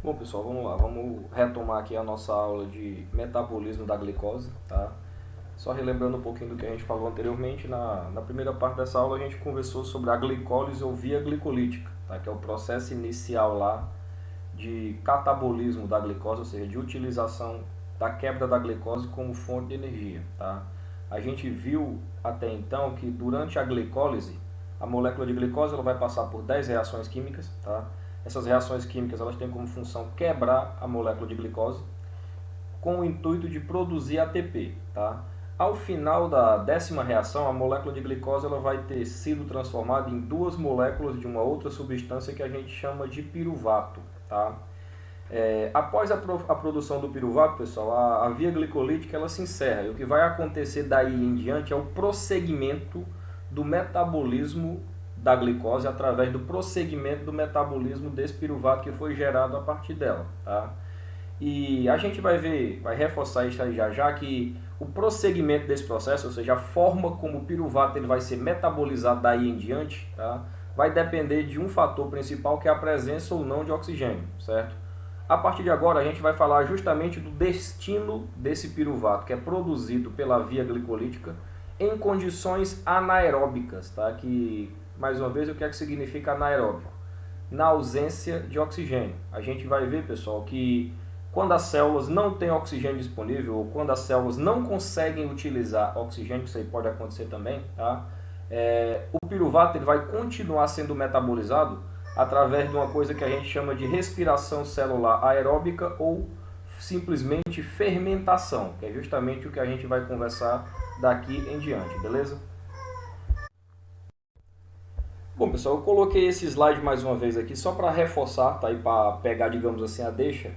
Bom, pessoal, vamos lá. Vamos retomar aqui a nossa aula de metabolismo da glicose, tá? Só relembrando um pouquinho do que a gente falou anteriormente, na primeira parte dessa aula a gente conversou sobre a glicólise ou via glicolítica, tá? Que é o processo inicial lá de catabolismo da glicose, ou seja, de utilização da quebra da glicose como fonte de energia, tá? A gente viu até então que durante a glicólise, a molécula de glicose ela vai passar por 10 reações químicas, tá? Essas reações químicas elas têm como função quebrar a molécula de glicose com o intuito de produzir ATP, tá? Ao final da décima reação, a molécula de glicose ela vai ter sido transformada em duas moléculas de uma outra substância que a gente chama de piruvato, tá? Após a produção do piruvato, pessoal, a via glicolítica ela se encerra. E o que vai acontecer daí em diante é o prosseguimento do metabolismo da glicose através do prosseguimento do metabolismo desse piruvato que foi gerado a partir dela, tá? E a gente vai ver, vai reforçar isso aí já que o prosseguimento desse processo, ou seja, a forma como o piruvato ele vai ser metabolizado daí em diante, tá? Vai depender de um fator principal que é a presença ou não de oxigênio, certo? A partir de agora a gente vai falar justamente do destino desse piruvato que é produzido pela via glicolítica em condições anaeróbicas, tá? Que, mais uma vez, o que é que significa anaeróbico? Na ausência de oxigênio. A gente vai ver, pessoal, que quando as células não têm oxigênio disponível ou quando as células não conseguem utilizar oxigênio, que isso aí pode acontecer também, tá? O piruvato ele vai continuar sendo metabolizado através de uma coisa que a gente chama de respiração celular aeróbica ou simplesmente fermentação, que é justamente o que a gente vai conversar daqui em diante, beleza? Bom, pessoal, eu coloquei esse slide mais uma vez aqui só para reforçar, tá? E para pegar, digamos assim, a deixa.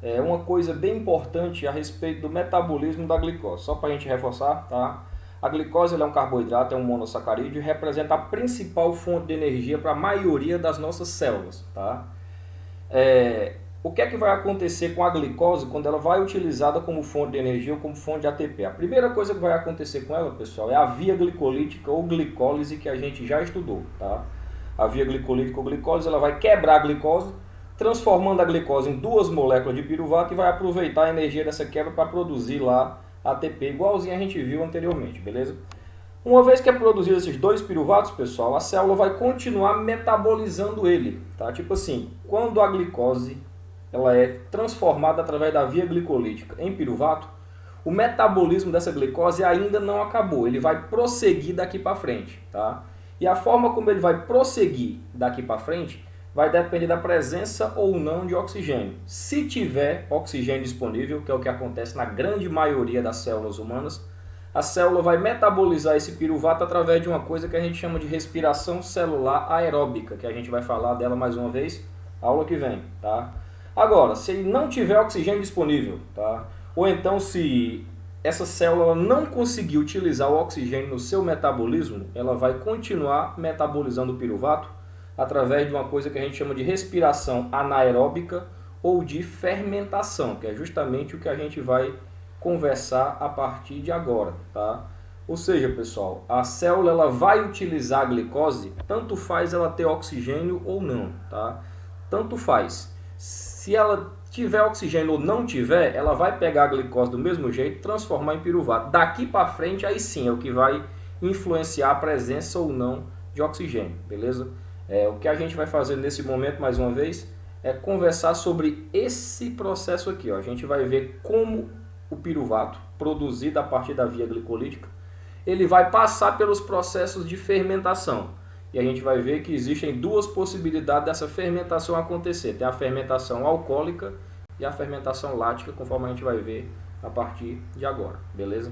É uma coisa bem importante a respeito do metabolismo da glicose. Só para a gente reforçar, tá? A glicose ela é um carboidrato, é um monossacarídeo e representa a principal fonte de energia para a maioria das nossas células, tá? O que é que vai acontecer com a glicose quando ela vai utilizada como fonte de energia ou como fonte de ATP? A primeira coisa que vai acontecer com ela, pessoal, é a via glicolítica ou glicólise que a gente já estudou, tá? A via glicolítica ou glicólise ela vai quebrar a glicose, transformando a glicose em duas moléculas de piruvato e vai aproveitar a energia dessa quebra para produzir lá ATP, igualzinho a gente viu anteriormente, beleza? Uma vez que é produzido esses dois piruvatos, pessoal, a célula vai continuar metabolizando ele, tá? Tipo assim, quando a glicose ela é transformada através da via glicolítica em piruvato, o metabolismo dessa glicose ainda não acabou, ele vai prosseguir daqui para frente, tá? E a forma como ele vai prosseguir daqui para frente vai depender da presença ou não de oxigênio. Se tiver oxigênio disponível, que é o que acontece na grande maioria das células humanas, a célula vai metabolizar esse piruvato através de uma coisa que a gente chama de respiração celular aeróbica, que a gente vai falar dela mais uma vez aula que vem, tá? Agora, se ele não tiver oxigênio disponível, tá? Ou então se essa célula não conseguir utilizar o oxigênio no seu metabolismo, ela vai continuar metabolizando o piruvato através de uma coisa que a gente chama de respiração anaeróbica ou de fermentação, que é justamente o que a gente vai conversar a partir de agora, tá? Ou seja, pessoal, a célula ela vai utilizar a glicose, tanto faz ela ter oxigênio ou não, tá? Tanto faz. Se ela tiver oxigênio ou não tiver, ela vai pegar a glicose do mesmo jeito, transformar em piruvato. Daqui para frente, aí sim é o que vai influenciar a presença ou não de oxigênio, beleza? O que a gente vai fazer nesse momento, mais uma vez, é conversar sobre esse processo aqui, ó. A gente vai ver como o piruvato, produzido a partir da via glicolítica, ele vai passar pelos processos de fermentação. E a gente vai ver que existem duas possibilidades dessa fermentação acontecer. Tem a fermentação alcoólica e a fermentação lática, conforme a gente vai ver a partir de agora, beleza?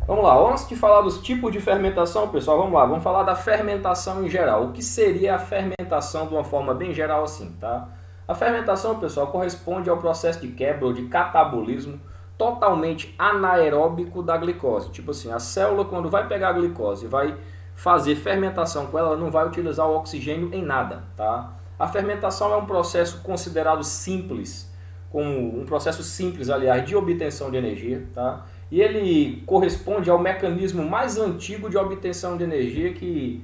Vamos lá, antes de falar dos tipos de fermentação, pessoal, vamos lá, vamos falar da fermentação em geral. O que seria a fermentação de uma forma bem geral assim, tá? A fermentação, pessoal, corresponde ao processo de quebra ou de catabolismo totalmente anaeróbico da glicose. Tipo assim, a célula quando vai pegar a glicose e vai fazer fermentação com ela, ela não vai utilizar o oxigênio em nada, tá? A fermentação é um processo considerado simples, como um processo simples, aliás, de obtenção de energia, tá? E ele corresponde ao mecanismo mais antigo de obtenção de energia que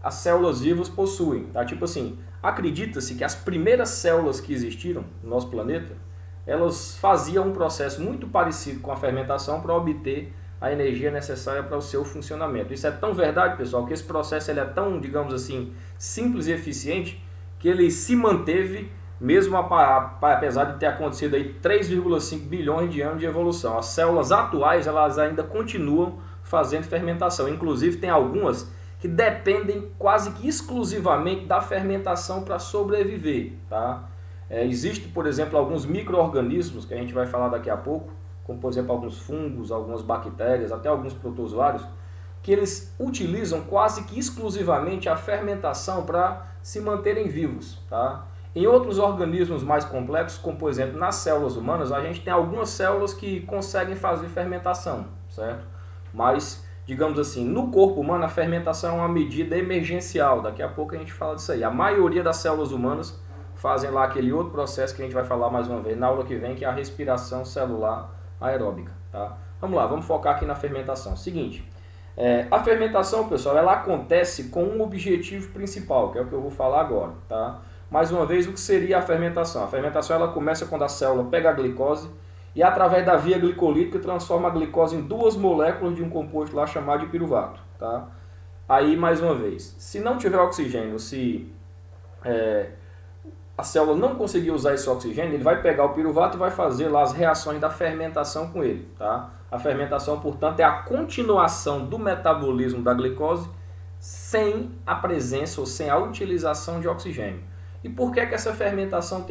as células vivas possuem, tá? Tipo assim, acredita-se que as primeiras células que existiram no nosso planeta, elas faziam um processo muito parecido com a fermentação para obter a energia necessária para o seu funcionamento. Isso é tão verdade, pessoal, que esse processo ele é tão, digamos assim, simples e eficiente, que ele se manteve mesmo apesar de ter acontecido aí 3,5 bilhões de anos de evolução. As células atuais elas ainda continuam fazendo fermentação. Inclusive tem algumas que dependem quase que exclusivamente da fermentação para sobreviver, tá? Existe, por exemplo, alguns micro-organismos que a gente vai falar daqui a pouco, como por exemplo alguns fungos, algumas bactérias, até alguns protozoários, que eles utilizam quase que exclusivamente a fermentação para se manterem vivos, tá? Em outros organismos mais complexos, como por exemplo nas células humanas, a gente tem algumas células que conseguem fazer fermentação, certo? Mas, digamos assim, no corpo humano a fermentação é uma medida emergencial, daqui a pouco a gente fala disso aí. A maioria das células humanas fazem lá aquele outro processo que a gente vai falar mais uma vez na aula que vem, que é a respiração celular aeróbica, tá? Vamos lá, vamos focar aqui na fermentação. Seguinte, a fermentação, pessoal, ela acontece com um objetivo principal, que é o que eu vou falar agora, tá? Mais uma vez, o que seria a fermentação? A fermentação ela começa quando a célula pega a glicose e através da via glicolítica transforma a glicose em duas moléculas de um composto lá chamado de piruvato, tá? Aí, mais uma vez, se não tiver oxigênio, se a célula não conseguir usar esse oxigênio, ele vai pegar o piruvato e vai fazer lá as reações da fermentação com ele, tá? A fermentação, portanto, é a continuação do metabolismo da glicose sem a presença ou sem a utilização de oxigênio. E por que essa fermentação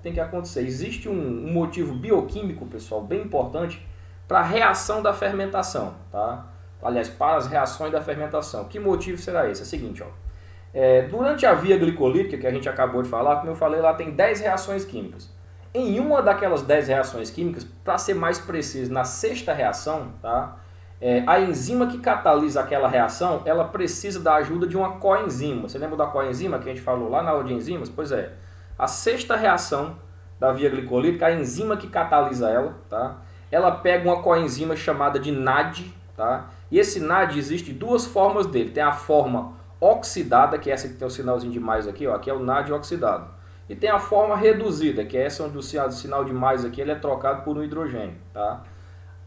tem que acontecer? Existe um motivo bioquímico, pessoal, bem importante para a reação da fermentação, tá? Aliás, para as reações da fermentação. Que motivo será esse? É o seguinte, ó. Durante a via glicolítica, que a gente acabou de falar, como eu falei, lá tem 10 reações químicas. Em uma daquelas 10 reações químicas, para ser mais preciso, na sexta reação, tá? A enzima que catalisa aquela reação, ela precisa da ajuda de uma coenzima. Você lembra da coenzima que a gente falou lá na aula de enzimas? Pois é, a sexta reação da via glicolítica, a enzima que catalisa ela, tá? Ela pega uma coenzima chamada de NAD, tá? E esse NAD existe duas formas dele. Tem a forma oxidada, que é essa que tem o sinalzinho de mais aqui, ó, aqui é o NAD oxidado. E tem a forma reduzida, que é essa onde o sinal de mais aqui ele é trocado por um hidrogênio, tá?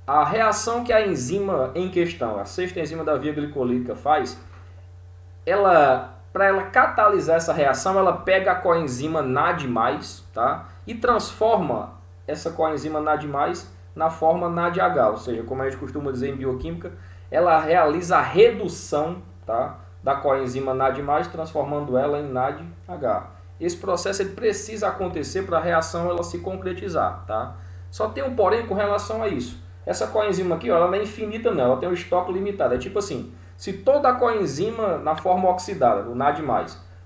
A reação que a enzima em questão, a sexta enzima da via glicolítica faz, para ela catalisar essa reação, ela pega a coenzima NAD+, tá? E transforma essa coenzima NAD+, na forma NADH, ou seja, como a gente costuma dizer em bioquímica, ela realiza a redução, tá, da coenzima NAD+, transformando ela em NADH. Esse processo ele precisa acontecer para a reação ela se concretizar, tá? Só tem um porém com relação a isso. Essa coenzima aqui, ó, ela não é infinita não, ela tem um estoque limitado. É tipo assim, se toda a coenzima na forma oxidada, o NAD+,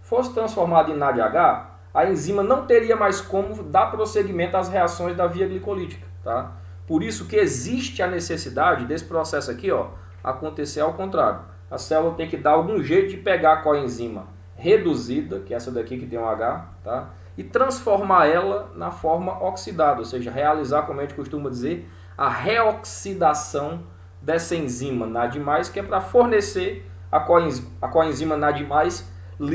fosse transformada em NADH, a enzima não teria mais como dar prosseguimento às reações da via glicolítica, tá? Por isso que existe a necessidade desse processo aqui, ó, acontecer ao contrário. A célula tem que dar algum jeito de pegar a coenzima reduzida, que é essa daqui que tem um H, tá? E transformar ela na forma oxidada, ou seja, realizar, como a gente costuma dizer, a reoxidação dessa enzima NAD+, que é para fornecer a coenzima NAD+,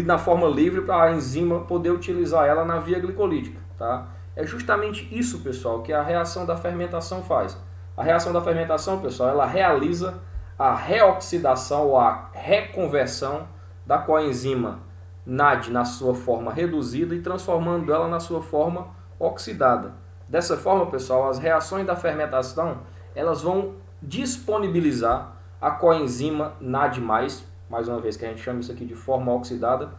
na forma livre para a enzima poder utilizar ela na via glicolítica, tá? É justamente isso, pessoal, que a reação da fermentação faz. A reação da fermentação, pessoal, ela realiza a reoxidação ou a reconversão da coenzima NAD na sua forma reduzida e transformando ela na sua forma oxidada. Dessa forma, pessoal, as reações da fermentação elas vão disponibilizar a coenzima NAD+, mais uma vez que a gente chama isso aqui de forma oxidada,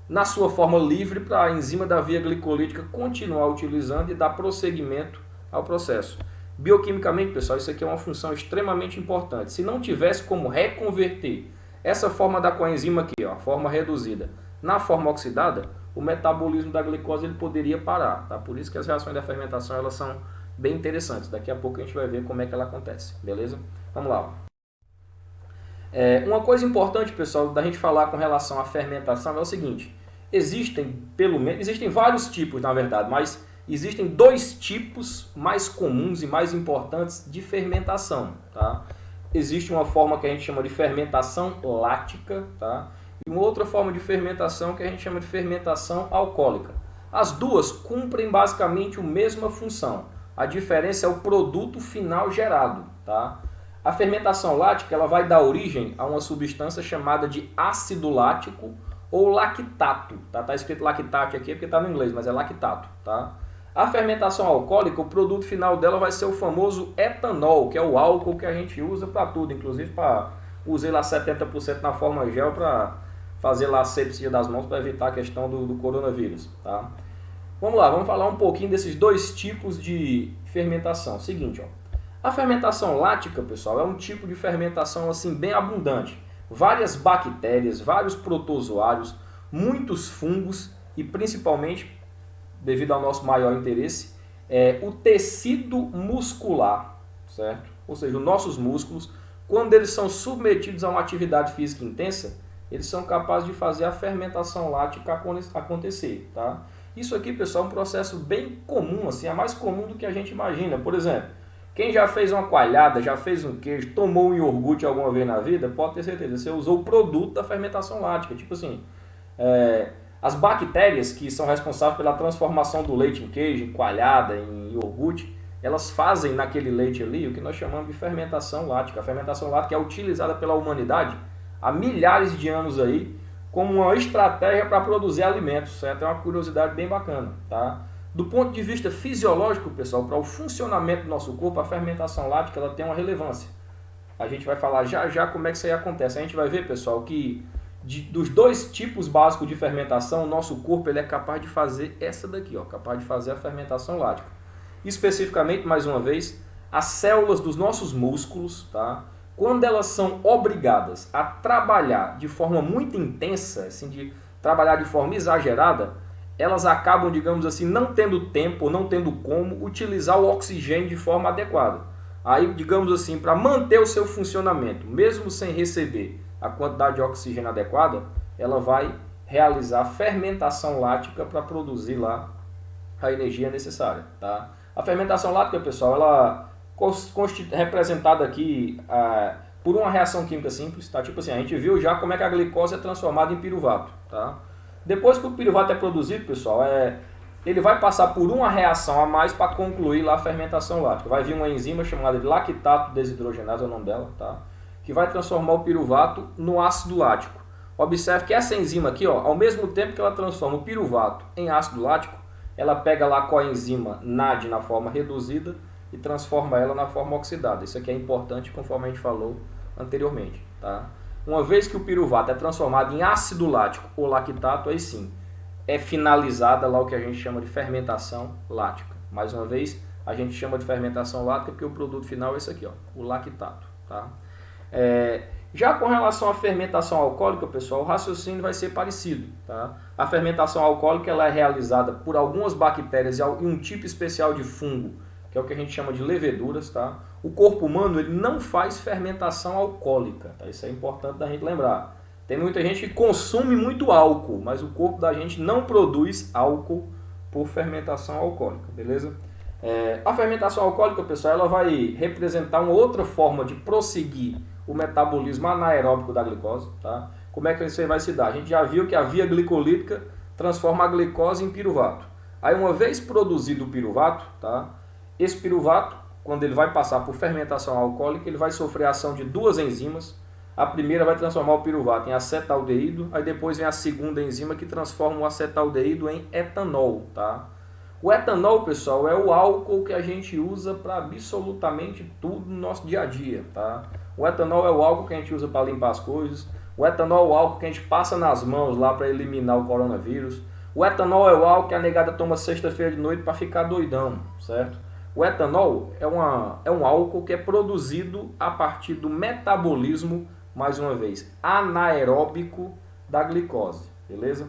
na sua forma livre para a enzima da via glicolítica continuar utilizando e dar prosseguimento ao processo. Bioquimicamente, pessoal, isso aqui é uma função extremamente importante. Se não tivesse como reconverter essa forma da coenzima aqui, ó, a forma reduzida, na forma oxidada, o metabolismo da glicose ele poderia parar, tá? Por isso que as reações da fermentação elas são bem interessantes. Daqui a pouco a gente vai ver como é que ela acontece, beleza? Vamos lá. Uma coisa importante, pessoal, da gente falar com relação à fermentação é o seguinte: existem vários tipos, na verdade, mas existem dois tipos mais comuns e mais importantes de fermentação, tá? Existe uma forma que a gente chama de fermentação lática, tá? e uma outra forma de fermentação que a gente chama de fermentação alcoólica. As duas cumprem basicamente a mesma função. A diferença é o produto final gerado, tá? A fermentação lática ela vai dar origem a uma substância chamada de ácido lático ou lactato. Tá escrito lactate aqui porque está no inglês, mas é lactato. Tá? A fermentação alcoólica, o produto final dela vai ser o famoso etanol, que é o álcool que a gente usa para tudo, inclusive para usei lá 70% na forma gel para fazer lá a asepsia das mãos para evitar a questão do coronavírus. Tá? Vamos lá, vamos falar um pouquinho desses dois tipos de fermentação. Seguinte, ó. A fermentação lática, pessoal, é um tipo de fermentação assim bem abundante. Várias bactérias, vários protozoários, muitos fungos e principalmente, devido ao nosso maior interesse, o tecido muscular, certo? Ou seja, os nossos músculos, quando eles são submetidos a uma atividade física intensa, eles são capazes de fazer a fermentação lática acontecer, tá? Isso aqui, pessoal, é um processo bem comum, assim, é mais comum do que a gente imagina. Por exemplo, quem já fez uma coalhada, já fez um queijo, tomou um iogurte alguma vez na vida, pode ter certeza, você usou o produto da fermentação lática. Tipo assim, as bactérias que são responsáveis pela transformação do leite em queijo, em coalhada, em iogurte, elas fazem naquele leite ali o que nós chamamos de fermentação lática. A fermentação lática é utilizada pela humanidade há milhares de anos aí como uma estratégia para produzir alimentos, certo? É uma curiosidade bem bacana, tá? Do ponto de vista fisiológico, pessoal, para o funcionamento do nosso corpo, a fermentação lática ela tem uma relevância. A gente vai falar já já como é que isso aí acontece. A gente vai ver, pessoal, que dos dois tipos básicos de fermentação, o nosso corpo ele é capaz de fazer essa daqui, ó, capaz de fazer a fermentação lática. Especificamente, mais uma vez, as células dos nossos músculos, tá? Quando elas são obrigadas a trabalhar de forma muito intensa, assim, de trabalhar de forma exagerada, elas acabam, digamos assim, não tendo tempo, não tendo como utilizar o oxigênio de forma adequada. Aí, digamos assim, para manter o seu funcionamento, mesmo sem receber a quantidade de oxigênio adequada, ela vai realizar a fermentação lática para produzir lá a energia necessária. Tá? A fermentação lática, pessoal, ela é representada aqui por uma reação química simples. Tá? Tipo assim, a gente viu já como é que a glicose é transformada em piruvato. Tá? Depois que o piruvato é produzido, pessoal, ele vai passar por uma reação a mais para concluir lá a fermentação lática. Vai vir uma enzima chamada de lactato desidrogenase, é o nome dela, tá? Que vai transformar o piruvato no ácido lático. Observe que essa enzima aqui, ó, ao mesmo tempo que ela transforma o piruvato em ácido lático, ela pega lá a coenzima NAD na forma reduzida e transforma ela na forma oxidada. Isso aqui é importante conforme a gente falou anteriormente, tá? Uma vez que o piruvato é transformado em ácido lático ou lactato, aí sim, é finalizada lá o que a gente chama de fermentação lática. Mais uma vez, a gente chama de fermentação lática porque o produto final é esse aqui, ó, o lactato. Tá? Já com relação à fermentação alcoólica, pessoal, o raciocínio vai ser parecido. Tá? A fermentação alcoólica ela é realizada por algumas bactérias e um tipo especial de fungo, que é o que a gente chama de leveduras. Tá? O corpo humano ele não faz fermentação alcoólica. Tá? Isso é importante da gente lembrar. Tem muita gente que consome muito álcool, mas o corpo da gente não produz álcool por fermentação alcoólica, beleza? A fermentação alcoólica, pessoal, ela vai representar uma outra forma de prosseguir o metabolismo anaeróbico da glicose. Tá? Como é que isso aí vai se dar? A gente já viu que a via glicolítica transforma a glicose em piruvato. Aí, uma vez produzido o piruvato, tá? Esse piruvato, quando ele vai passar por fermentação alcoólica, ele vai sofrer a ação de duas enzimas. A primeira vai transformar o piruvato em acetaldeído, aí depois vem a segunda enzima que transforma o acetaldeído em etanol. Tá? O etanol, pessoal, é o álcool que a gente usa para absolutamente tudo no nosso dia a dia. Tá? O etanol é o álcool que a gente usa para limpar as coisas. O etanol é o álcool que a gente passa nas mãos lá para eliminar o coronavírus. O etanol é o álcool que a negada toma sexta-feira de noite para ficar doidão, certo? O etanol é um álcool que é produzido a partir do metabolismo, mais uma vez, anaeróbico da glicose, beleza?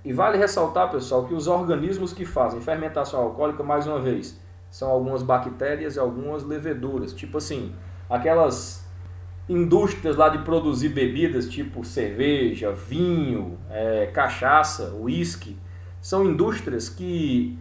E vale ressaltar, pessoal, que os organismos que fazem fermentação alcoólica, mais uma vez, são algumas bactérias e algumas leveduras. Tipo assim, aquelas indústrias lá de produzir bebidas, tipo cerveja, vinho, cachaça, uísque, são indústrias que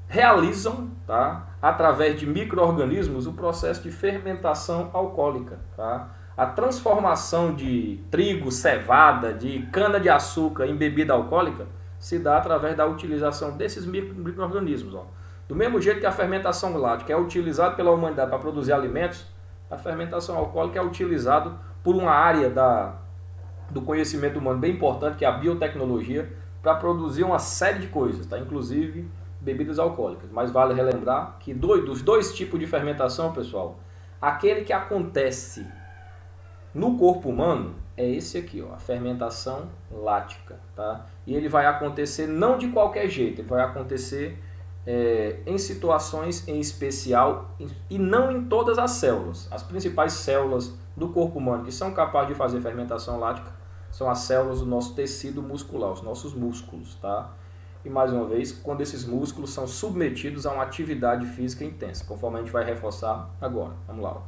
realizam, tá, através de micro-organismos, o processo de fermentação alcoólica. Tá? A transformação de trigo, cevada, de cana-de-açúcar em bebida alcoólica se dá através da utilização desses micro-organismos. Do mesmo jeito que a fermentação lática é utilizada pela humanidade para produzir alimentos, a fermentação alcoólica é utilizada por uma área do conhecimento humano bem importante, que é a biotecnologia, para produzir uma série de coisas, tá? Inclusive bebidas alcoólicas. Mas vale relembrar que dos dois tipos de fermentação, pessoal, aquele que acontece no corpo humano é esse aqui, ó, a fermentação lática, tá? E ele vai acontecer não de qualquer jeito, ele vai acontecer em situações em especial e não em todas as células. As principais células do corpo humano que são capazes de fazer fermentação lática são as células do nosso tecido muscular, os nossos músculos, tá? E mais uma vez, quando esses músculos são submetidos a uma atividade física intensa, conforme a gente vai reforçar agora. Vamos lá. Ó.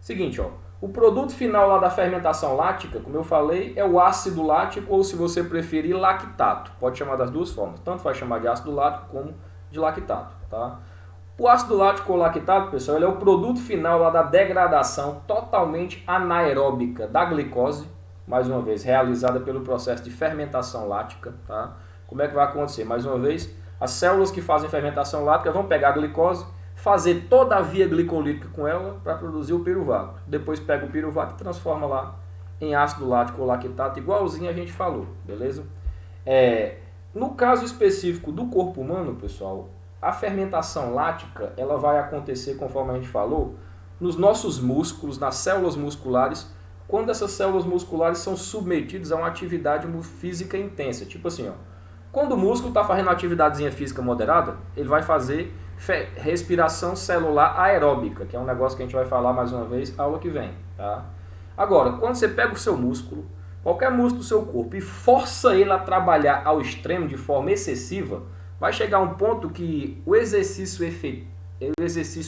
Seguinte, ó, o produto final lá da fermentação lática, como eu falei, é o ácido lático ou, se você preferir, lactato. Pode chamar das duas formas, tanto vai chamar de ácido lático como de lactato, tá? O ácido lático ou lactato, pessoal, ele é o produto final lá da degradação totalmente anaeróbica da glicose, mais uma vez, realizada pelo processo de fermentação lática, tá? Como é que vai acontecer? Mais uma vez, as células que fazem fermentação lática vão pegar a glicose, fazer toda a via glicolítica com ela para produzir o piruvato. Depois pega o piruvato e transforma lá em ácido lático ou lactato, igualzinho a gente falou, beleza? No caso específico do corpo humano, pessoal, a fermentação lática ela vai acontecer, conforme a gente falou, nos nossos músculos, nas células musculares, quando essas células musculares são submetidas a uma atividade física intensa. Tipo assim, ó, quando o músculo está fazendo uma atividadezinha física moderada, ele vai fazer respiração celular aeróbica, que é um negócio que a gente vai falar mais uma vez aula que vem, tá? Agora, quando você pega o seu músculo, qualquer músculo do seu corpo, e força ele a trabalhar ao extremo de forma excessiva, vai chegar a um ponto que o exercício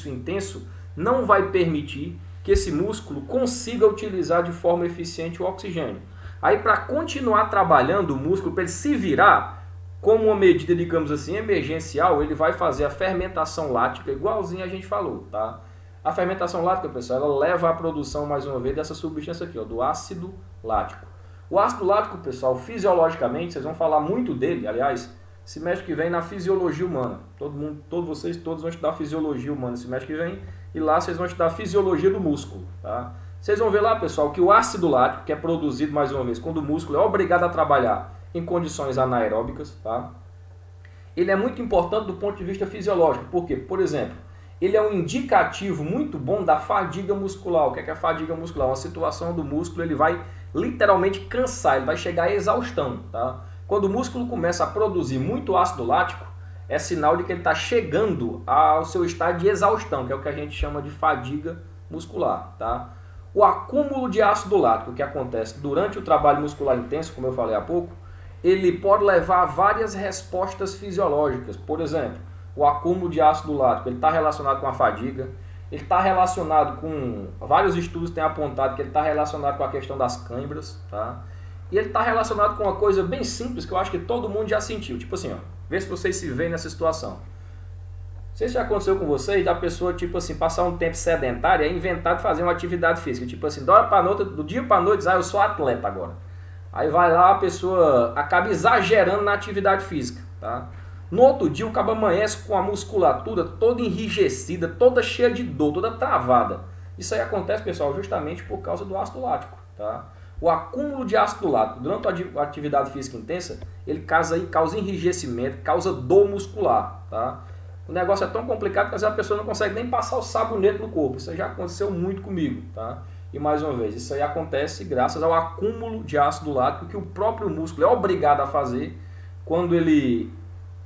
intenso não vai permitir que esse músculo consiga utilizar de forma eficiente o oxigênio. Aí, para continuar trabalhando o músculo, para ele se virar, como uma medida, digamos assim, emergencial, ele vai fazer a fermentação lática, igualzinho a gente falou, tá? A fermentação lática, pessoal, ela leva à produção, mais uma vez, dessa substância aqui, ó, do ácido lático. O ácido lático, pessoal, fisiologicamente, vocês vão falar muito dele, aliás, semestre que vem na fisiologia humana. Todos vão estudar fisiologia humana semestre que vem, e lá vocês vão estudar fisiologia do músculo, tá? Vocês vão ver lá, pessoal, que o ácido lático, que é produzido, mais uma vez, quando o músculo é obrigado a trabalhar em condições anaeróbicas, tá? Ele é muito importante do ponto de vista fisiológico, porque, por exemplo, ele é um indicativo muito bom da fadiga muscular. O que é a fadiga muscular? Uma situação do músculo, ele vai literalmente cansar, ele vai chegar à exaustão, tá? Quando o músculo começa a produzir muito ácido lático, é sinal de que ele está chegando ao seu estado de exaustão, que é o que a gente chama de fadiga muscular, tá? O acúmulo de ácido lático que acontece durante o trabalho muscular intenso, como eu falei há pouco, ele pode levar a várias respostas fisiológicas. Por exemplo, o acúmulo de ácido lático está relacionado com a fadiga, ele está relacionado com... Vários estudos têm apontado que ele está relacionado com a questão das câimbras, tá? E ele está relacionado com uma coisa bem simples que eu acho que todo mundo já sentiu. Tipo assim, ó, vê se vocês se veem nessa situação. Não sei se já aconteceu com vocês, da pessoa, tipo assim, passar um tempo sedentário e inventar de fazer uma atividade física. Tipo assim, do dia para noite, eu sou atleta agora. Aí vai lá, a pessoa acaba exagerando na atividade física, tá? No outro dia, o cabo amanhece com a musculatura toda enrijecida, toda cheia de dor, toda travada. Isso aí acontece, pessoal, justamente por causa do ácido lático, tá? O acúmulo de ácido lático durante a atividade física intensa, ele causa enrijecimento, causa dor muscular, tá? O negócio é tão complicado que às vezes a pessoa não consegue nem passar o sabonete no corpo. Isso já aconteceu muito comigo, tá? E mais uma vez, isso aí acontece graças ao acúmulo de ácido lático que o próprio músculo é obrigado a fazer quando ele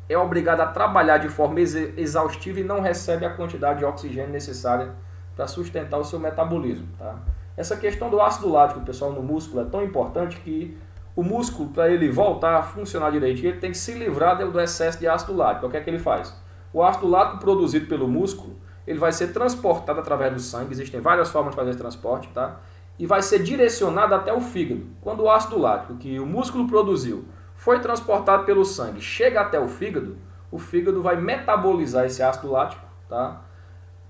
é obrigado a trabalhar de forma exaustiva e não recebe a quantidade de oxigênio necessária para sustentar o seu metabolismo, tá? Essa questão do ácido lático, pessoal, no músculo é tão importante que o músculo, para ele voltar a funcionar direitinho, ele tem que se livrar do excesso de ácido lático. O que é que ele faz? O ácido lático produzido pelo músculo, ele vai ser transportado através do sangue, existem várias formas de fazer esse transporte, tá? E vai ser direcionado até o fígado. Quando o ácido lático que o músculo produziu foi transportado pelo sangue, chega até o fígado vai metabolizar esse ácido lático, tá?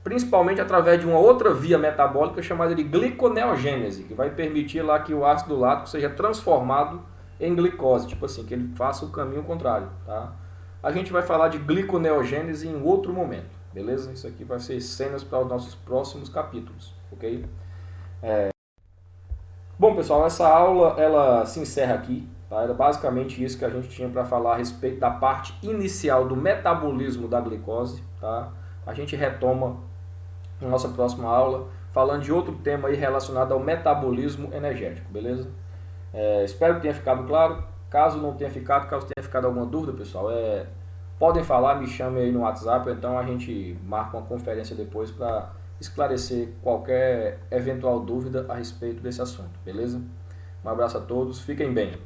principalmente através de uma outra via metabólica chamada de gliconeogênese, que vai permitir lá que o ácido lático seja transformado em glicose, tipo assim, que ele faça o caminho contrário, tá? A gente vai falar de gliconeogênese em outro momento, beleza? Isso aqui vai ser cenas para os nossos próximos capítulos, ok? Bom, pessoal, essa aula ela se encerra aqui, tá? Era basicamente isso que a gente tinha para falar a respeito da parte inicial do metabolismo da glicose, tá? A gente retoma na nossa próxima aula falando de outro tema aí relacionado ao metabolismo energético, beleza? Espero que tenha ficado claro. Caso não tenha ficado, caso tenha ficado alguma dúvida, pessoal, podem falar, me chamem aí no WhatsApp, ou então a gente marca uma conferência depois para esclarecer qualquer eventual dúvida a respeito desse assunto, beleza? Um abraço a todos, fiquem bem.